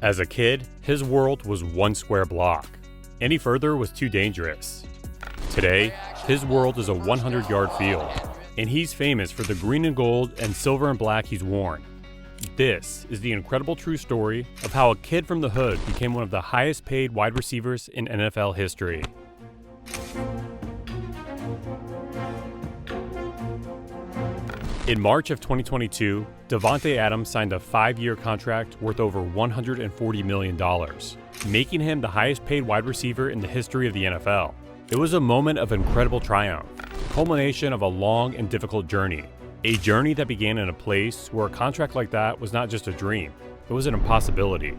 As a kid, his world was one square block. Any further was too dangerous. Today, his world is a 100-yard field, and he's famous for the green and gold and silver and black he's worn. This is the incredible true story of how a kid from the hood became one of the highest paid wide receivers in NFL history. In March of 2022, Davante Adams signed a 5-year contract worth over $140 million, making him the highest paid wide receiver in the history of the NFL. It was a moment of incredible triumph, the culmination of a long and difficult journey. A journey that began in a place where a contract like that was not just a dream, it was an impossibility.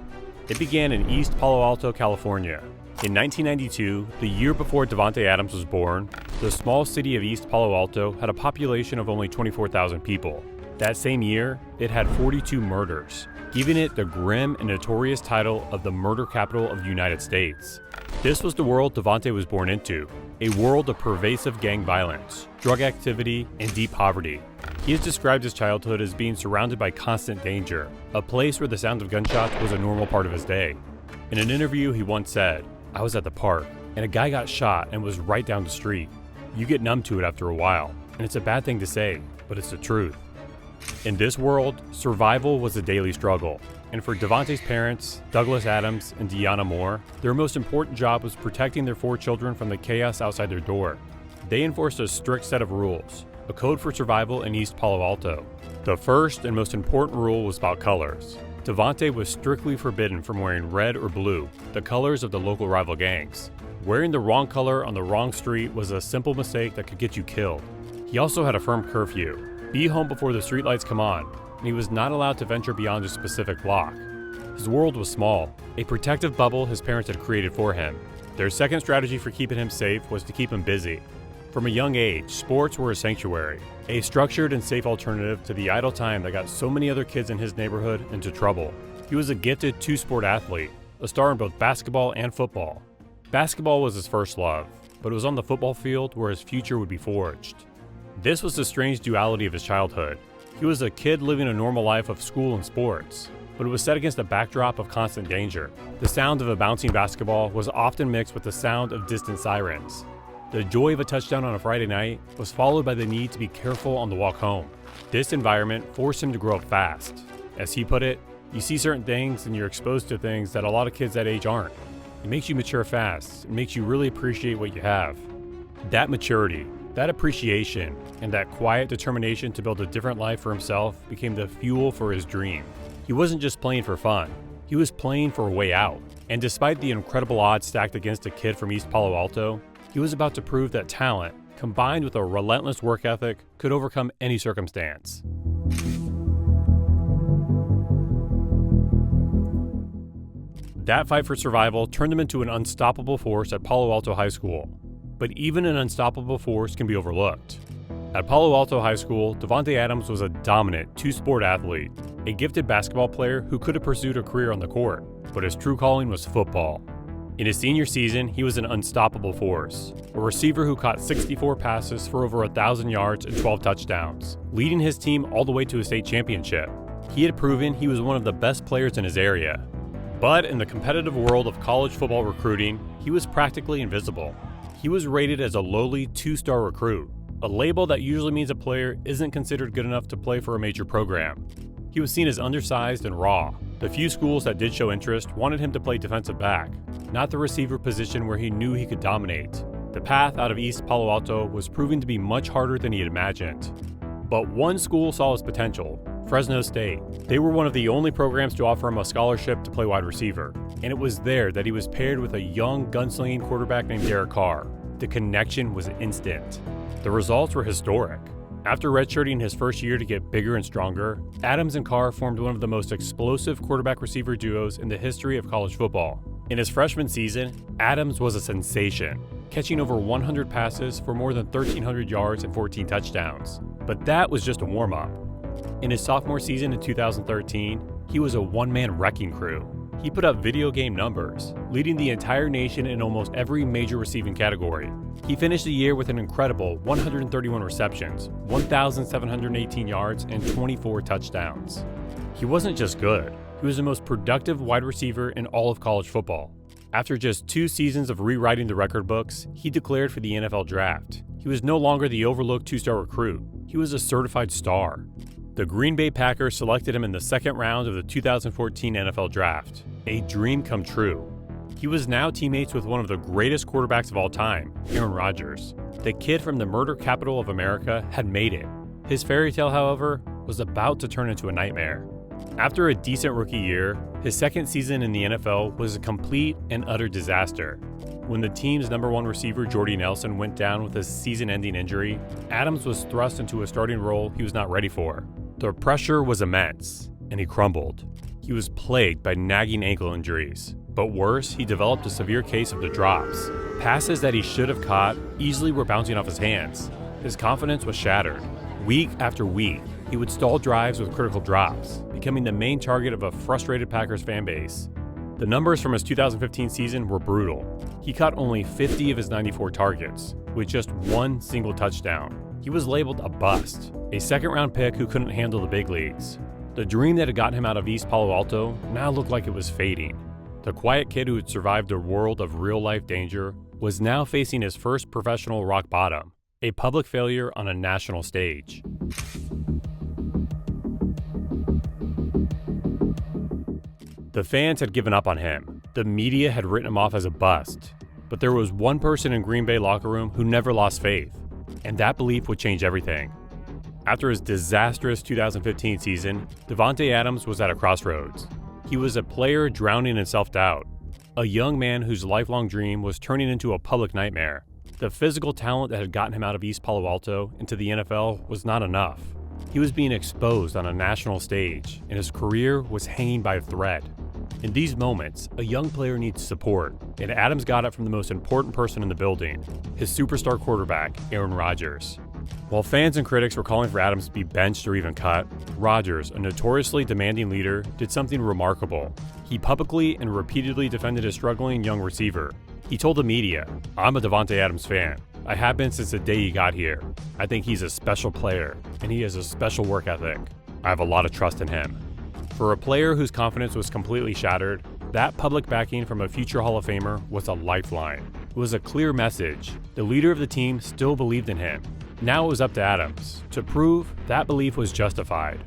It began in East Palo Alto, California. In 1992, the year before Davante Adams was born, the small city of East Palo Alto had a population of only 24,000 people. That same year, it had 42 murders, giving it the grim and notorious title of the murder capital of the United States. This was the world Davante was born into, a world of pervasive gang violence, drug activity, and deep poverty. He has described his childhood as being surrounded by constant danger, a place where the sound of gunshots was a normal part of his day. In an interview, he once said, "I was at the park, and a guy got shot and was right down the street. You get numb to it after a while, and it's a bad thing to say, but it's the truth." In this world, survival was a daily struggle, and for Davante's parents, Douglas Adams and Deanna Moore, their most important job was protecting their 4 children from the chaos outside their door. They enforced a strict set of rules, a code for survival in East Palo Alto. The first and most important rule was about colors. Davante was strictly forbidden from wearing red or blue, the colors of the local rival gangs. Wearing the wrong color on the wrong street was a simple mistake that could get you killed. He also had a firm curfew. Be home before the streetlights come on, and he was not allowed to venture beyond a specific block. His world was small, a protective bubble his parents had created for him. Their second strategy for keeping him safe was to keep him busy. From a young age, sports were a sanctuary, a structured and safe alternative to the idle time that got so many other kids in his neighborhood into trouble. He was a gifted 2-sport athlete, a star in both basketball and football. Basketball was his first love, but it was on the football field where his future would be forged. This was the strange duality of his childhood. He was a kid living a normal life of school and sports, but it was set against a backdrop of constant danger. The sound of a bouncing basketball was often mixed with the sound of distant sirens. The joy of a touchdown on a Friday night was followed by the need to be careful on the walk home. This environment forced him to grow up fast. As he put it, you see certain things and you're exposed to things that a lot of kids that age aren't. It makes you mature fast. It makes you really appreciate what you have. That maturity, that appreciation, and that quiet determination to build a different life for himself became the fuel for his dream. He wasn't just playing for fun. He was playing for a way out. And despite the incredible odds stacked against a kid from East Palo Alto, he was about to prove that talent, combined with a relentless work ethic, could overcome any circumstance. That fight for survival turned him into an unstoppable force at Palo Alto High School. But even an unstoppable force can be overlooked. At Palo Alto High School, Davante Adams was a dominant 2-sport athlete, a gifted basketball player who could have pursued a career on the court, but his true calling was football. In his senior season, he was an unstoppable force, a receiver who caught 64 passes for over 1,000 yards and 12 touchdowns, leading his team all the way to a state championship. He had proven he was one of the best players in his area. But in the competitive world of college football recruiting, he was practically invisible. He was rated as a lowly 2-star recruit, a label that usually means a player isn't considered good enough to play for a major program. He was seen as undersized and raw. The few schools that did show interest wanted him to play defensive back, not the receiver position where he knew he could dominate. The path out of East Palo Alto was proving to be much harder than he had imagined. But one school saw his potential, Fresno State. They were one of the only programs to offer him a scholarship to play wide receiver, and it was there that he was paired with a young gunslinging quarterback named Derek Carr. The connection was instant. The results were historic. After redshirting his first year to get bigger and stronger, Adams and Carr formed one of the most explosive quarterback-receiver duos in the history of college football. In his freshman season, Adams was a sensation, catching over 100 passes for more than 1,300 yards and 14 touchdowns. But that was just a warm-up. In his sophomore season in 2013, he was a one-man wrecking crew. He put up video game numbers, leading the entire nation in almost every major receiving category. He finished the year with an incredible 131 receptions, 1,718 yards, and 24 touchdowns. He wasn't just good, he He was the most productive wide receiver in all of college football. After just 2 seasons of rewriting the record books, he declared for the NFL draft. He was no longer the overlooked 2-star recruit. He was a certified star. The Green Bay Packers selected him in the 2nd round of the 2014 NFL Draft. A dream come true. He was now teammates with one of the greatest quarterbacks of all time, Aaron Rodgers. The kid from the murder capital of America had made it. His fairy tale, however, was about to turn into a nightmare. After a decent rookie year, his 2nd season in the NFL was a complete and utter disaster. When the team's #1 receiver Jordy Nelson went down with a season-ending injury, Adams was thrust into a starting role he was not ready for. The pressure was immense, and he crumbled. He was plagued by nagging ankle injuries. But worse, he developed a severe case of the drops. Passes that he should have caught easily were bouncing off his hands. His confidence was shattered. Week after week, he would stall drives with critical drops, becoming the main target of a frustrated Packers fan base. The numbers from his 2015 season were brutal. He caught only 50 of his 94 targets, with just 1 single touchdown. He was labeled a bust, a 2nd-round pick who couldn't handle the big leagues. The dream that had gotten him out of East Palo Alto now looked like it was fading. The quiet kid who had survived a world of real-life danger was now facing his first professional rock bottom, a public failure on a national stage. The fans had given up on him. The media had written him off as a bust. But there was one person in Green Bay locker room who never lost faith, and that belief would change everything. After his disastrous 2015 season, Davante Adams was at a crossroads. He was a player drowning in self-doubt, a young man whose lifelong dream was turning into a public nightmare. The physical talent that had gotten him out of East Palo Alto into the NFL was not enough. He was being exposed on a national stage, and his career was hanging by a thread. In these moments, a young player needs support, and Adams got it from the most important person in the building, his superstar quarterback, Aaron Rodgers. While fans and critics were calling for Adams to be benched or even cut, Rodgers, a notoriously demanding leader, did something remarkable. He publicly and repeatedly defended his struggling young receiver. He told the media, "I'm a Davante Adams fan. I have been since the day he got here. I think he's a special player, and he has a special work ethic. I have a lot of trust in him." For a player whose confidence was completely shattered, that public backing from a future Hall of Famer was a lifeline. It was a clear message. The leader of the team still believed in him. Now it was up to Adams to prove that belief was justified.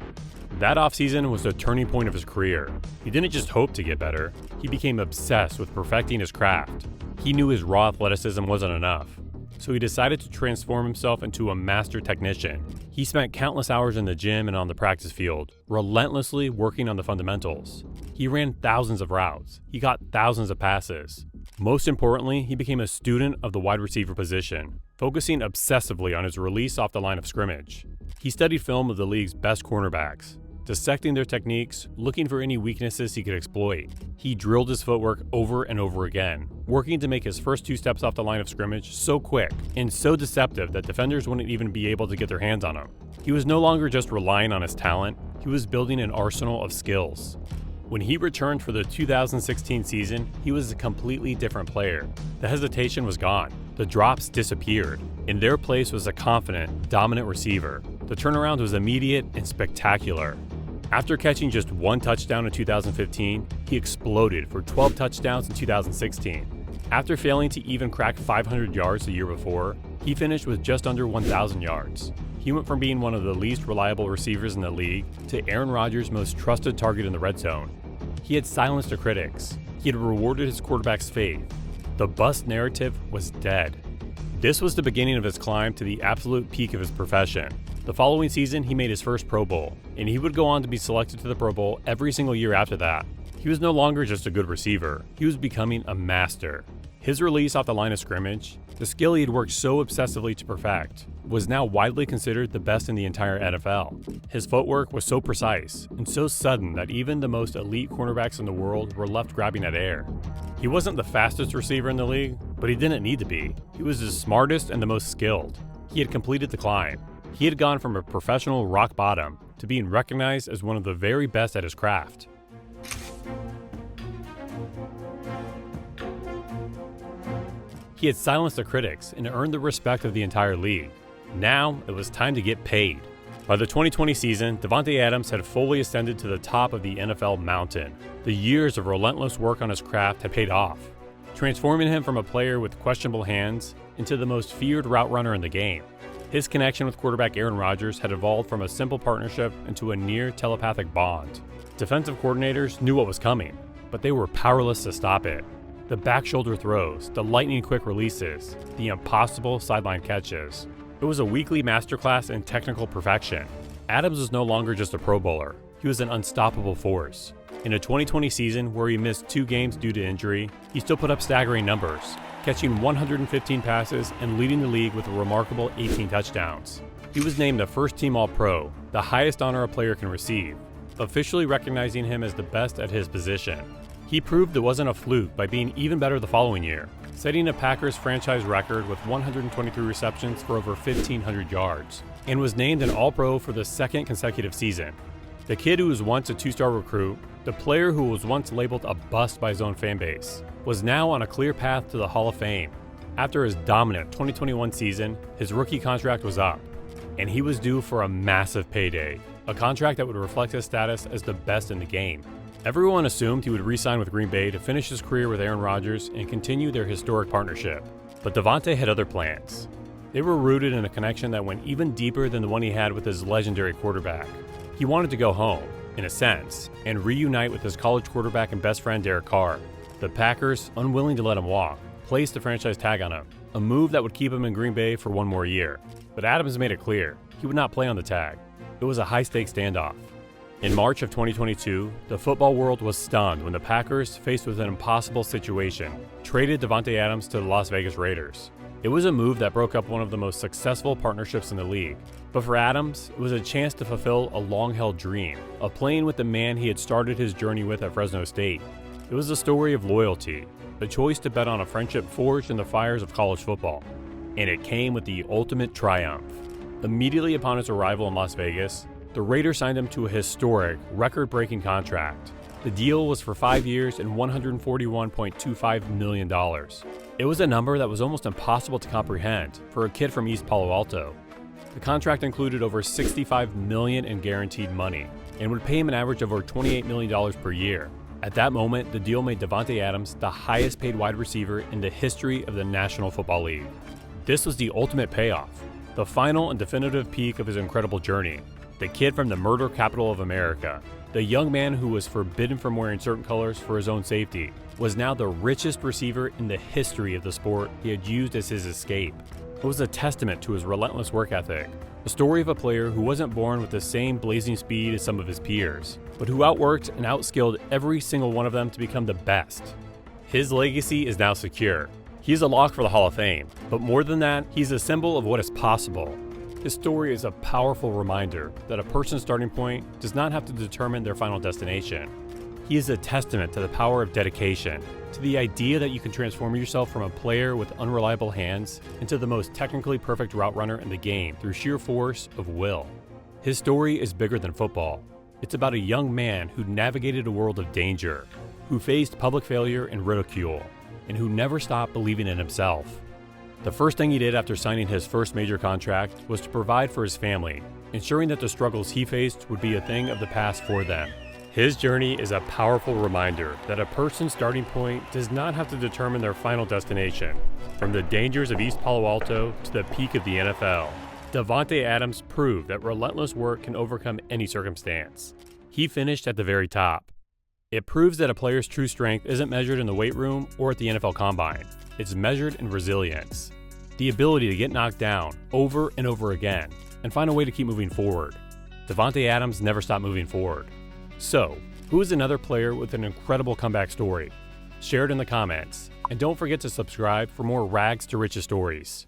That offseason was the turning point of his career. He didn't just hope to get better, he became obsessed with perfecting his craft. He knew his raw athleticism wasn't enough, so he decided to transform himself into a master technician. He spent countless hours in the gym and on the practice field, relentlessly working on the fundamentals. He ran thousands of routes. He got thousands of passes. Most importantly, he became a student of the wide receiver position, focusing obsessively on his release off the line of scrimmage. He studied film of the league's best cornerbacks, dissecting their techniques, looking for any weaknesses he could exploit. He drilled his footwork over and over again, working to make his first 2 steps off the line of scrimmage so quick and so deceptive that defenders wouldn't even be able to get their hands on him. He was no longer just relying on his talent, he was building an arsenal of skills. When he returned for the 2016 season, he was a completely different player. The hesitation was gone. The drops disappeared. In their place was a confident, dominant receiver. The turnaround was immediate and spectacular. After catching just 1 touchdown in 2015, he exploded for 12 touchdowns in 2016. After failing to even crack 500 yards the year before, he finished with just under 1,000 yards. He went from being one of the least reliable receivers in the league to Aaron Rodgers' most trusted target in the red zone. He had silenced the critics. He had rewarded his quarterback's faith. The bust narrative was dead. This was the beginning of his climb to the absolute peak of his profession. The following season, he made his first Pro Bowl, and he would go on to be selected to the Pro Bowl every single year after that. He was no longer just a good receiver. He was becoming a master. His release off the line of scrimmage, the skill he had worked so obsessively to perfect, was now widely considered the best in the entire NFL. His footwork was so precise and so sudden that even the most elite cornerbacks in the world were left grabbing at air. He wasn't the fastest receiver in the league, but he didn't need to be. He was the smartest and the most skilled. He had completed the climb. He had gone from a professional rock bottom to being recognized as one of the very best at his craft. He had silenced the critics and earned the respect of the entire league. Now it was time to get paid. By the 2020 season, Davante Adams had fully ascended to the top of the NFL mountain. The years of relentless work on his craft had paid off, transforming him from a player with questionable hands into the most feared route runner in the game. His connection with quarterback Aaron Rodgers had evolved from a simple partnership into a near telepathic bond. Defensive coordinators knew what was coming, but they were powerless to stop it. The back shoulder throws, the lightning-quick releases, the impossible sideline catches. It was a weekly masterclass in technical perfection. Adams was no longer just a Pro Bowler. He was an unstoppable force. In a 2020 season where he missed 2 games due to injury, he still put up staggering numbers, catching 115 passes and leading the league with a remarkable 18 touchdowns. He was named the first-team All-Pro, the highest honor a player can receive, officially recognizing him as the best at his position. He proved it wasn't a fluke by being even better the following year, setting a Packers franchise record with 123 receptions for over 1,500 yards, and was named an All-Pro for the 2nd consecutive season. The kid who was once a 2-star recruit, the player who was once labeled a bust by his own fanbase, was now on a clear path to the Hall of Fame. After his dominant 2021 season, his rookie contract was up, and he was due for a massive payday, a contract that would reflect his status as the best in the game. Everyone assumed he would re-sign with Green Bay to finish his career with Aaron Rodgers and continue their historic partnership. But Davante had other plans. They were rooted in a connection that went even deeper than the one he had with his legendary quarterback. He wanted to go home, in a sense, and reunite with his college quarterback and best friend Derek Carr. The Packers, unwilling to let him walk, placed the franchise tag on him, a move that would keep him in Green Bay for 1 more year. But Adams made it clear he would not play on the tag. It was a high-stakes standoff. In March of 2022, the football world was stunned when the Packers, faced with an impossible situation, traded Davante Adams to the Las Vegas Raiders. It was a move that broke up one of the most successful partnerships in the league. But for Adams, it was a chance to fulfill a long-held dream of playing with the man he had started his journey with at Fresno State. It was a story of loyalty, a choice to bet on a friendship forged in the fires of college football. And it came with the ultimate triumph. Immediately upon his arrival in Las Vegas, the Raiders signed him to a historic, record-breaking contract. The deal was for 5 years and $141.25 million. It was a number that was almost impossible to comprehend for a kid from East Palo Alto. The contract included over $65 million in guaranteed money and would pay him an average of over $28 million per year. At that moment, the deal made Davante Adams the highest-paid wide receiver in the history of the National Football League. This was the ultimate payoff, the final and definitive peak of his incredible journey. The kid from the murder capital of America, the young man who was forbidden from wearing certain colors for his own safety, was now the richest receiver in the history of the sport he had used as his escape. It was a testament to his relentless work ethic, a story of a player who wasn't born with the same blazing speed as some of his peers, but who outworked and outskilled every single one of them to become the best. His legacy is now secure. He is a lock for the Hall of Fame, but more than that, he's a symbol of what is possible. His story is a powerful reminder that a person's starting point does not have to determine their final destination. He is a testament to the power of dedication, to the idea that you can transform yourself from a player with unreliable hands into the most technically perfect route runner in the game through sheer force of will. His story is bigger than football. It's about a young man who navigated a world of danger, who faced public failure and ridicule, and who never stopped believing in himself. The first thing he did after signing his first major contract was to provide for his family, ensuring that the struggles he faced would be a thing of the past for them. His journey is a powerful reminder that a person's starting point does not have to determine their final destination. From the dangers of East Palo Alto to the peak of the NFL, Davante Adams proved that relentless work can overcome any circumstance. He finished at the very top. It proves that a player's true strength isn't measured in the weight room or at the NFL Combine. It's measured in resilience, the ability to get knocked down over and over again and find a way to keep moving forward. Davante Adams never stopped moving forward. So, who is another player with an incredible comeback story? Share it in the comments, and don't forget to subscribe for more rags to riches stories.